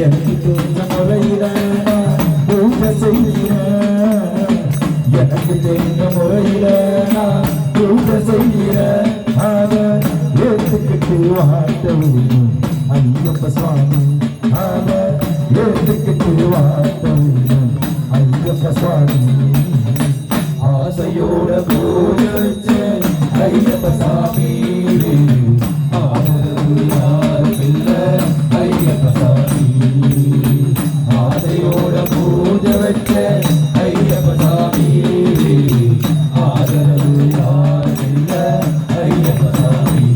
எனக்கு தெரிஞ்ச முறையில நான் பூஜை செய்கிறேன். எனக்கு தெரிஞ்ச முறையில நான் பூஜை செய்கிறேன். அதை ஏற்றுக்கிட்டு வாழ்த்தவும் ஐயப்ப சுவாமி. அதை ஏற்றுக்கிட்டு வாழ்த்தவும் ஐயப்ப சுவாமி. ஆசையோட பூஜை வச்ச ஐயப்ப சாமி. ஆதரவு யாருக்கில்ல ஐயப்ப சாமி. ஆசையோட பூஜை வச்ச ஐயப்ப சாமி. ஆதரவு யாருக்கில்ல ஐயப்ப சாமி.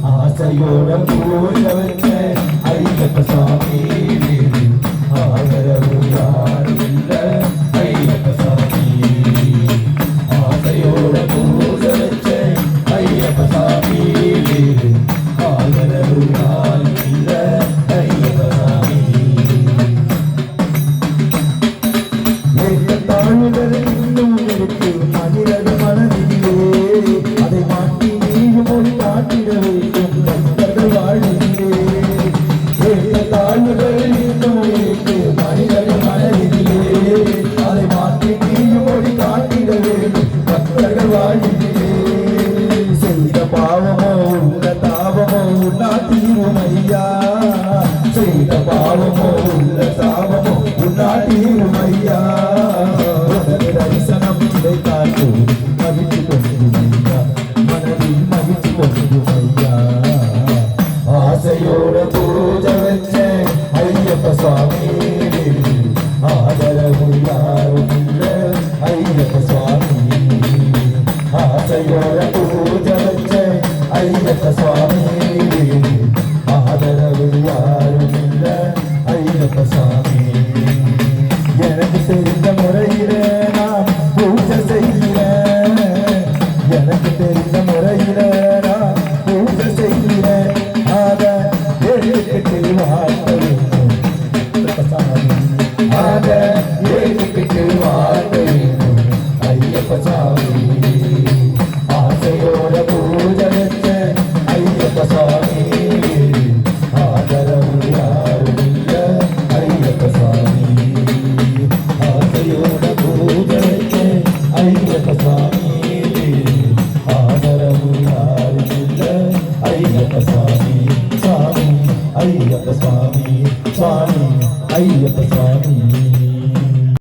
ஆசையோட பூஜை வச்ச ஐயப்ப சாமி. ஆதரவு யாரும் இல்ல ஐயப்ப சாமி. ஆசையோட பூஜை வச்ச ஐயப்ப சாமி. ஆதரவு யாரும் இல்ல ஐயப்ப சாமி. தாழ்வுகள் இன்னும் இருக்கு மனிதர் மனதிலே. அதை மாற்றி நீயும் ஒரு காட்டிட வேண்டும் பக்தர்கள் வாழ்விலே. தாழ்வுகள் இன்னும் இருக்கு மனிதர் மனதிலே. அதை மாற்றி நீயும் ஒரு காட்டிட வேண்டும் பக்தர்கள் வாழ்விலே. செய்த பாவமோ உள்ள தாபமோ உண்ணா தீரும் ஐயா. செய்த பாவமோ உள்ள தாபமோ உண்ணா தீரும் ஐயா. தரிசனம் கிடைத்தால் மகிழ்ச்சி கொண்டு ஐயா. மனதில் மகிழ்ச்சி கொண்டு ஐயா. ஆசையோட பூஜை வச்ச ஐயப்ப சுவாமி. ஆதரவு யாரும் இல்ல ஐயப்ப சுவாமி. ஆசையோட பூஜை வச்ச ஐயப்ப சுவாமி. ஆதரவு யாரும் இல்ல ஐயப்ப சுவாமி. எனக்கு தெரிந்த முறையில நான் பூஜை செய்கிறேன். எனக்கு தெரிந்த முறையில நான் பூஜை செய்கிறேன். அதை ஏற்றுக்கிட்டு வாழ்த்த வேண்டும் சாமி. அதை ஏற்றுக்கிட்டு வாழ்த்த வேண்டும் ஐயப்ப சாமி. ஆசையோட பூஜை வச்ச ஐயப்ப சாமி. ஆதரவு யாரும் இல்ல ஐயப்ப சாமி. ஆசையோட பூஜை வச்ச ஐயப்ப சாமி. ஆதரவு யாரும் இல்ல ஐயப்ப சாமி. சாமி ஐயப்ப சாமி.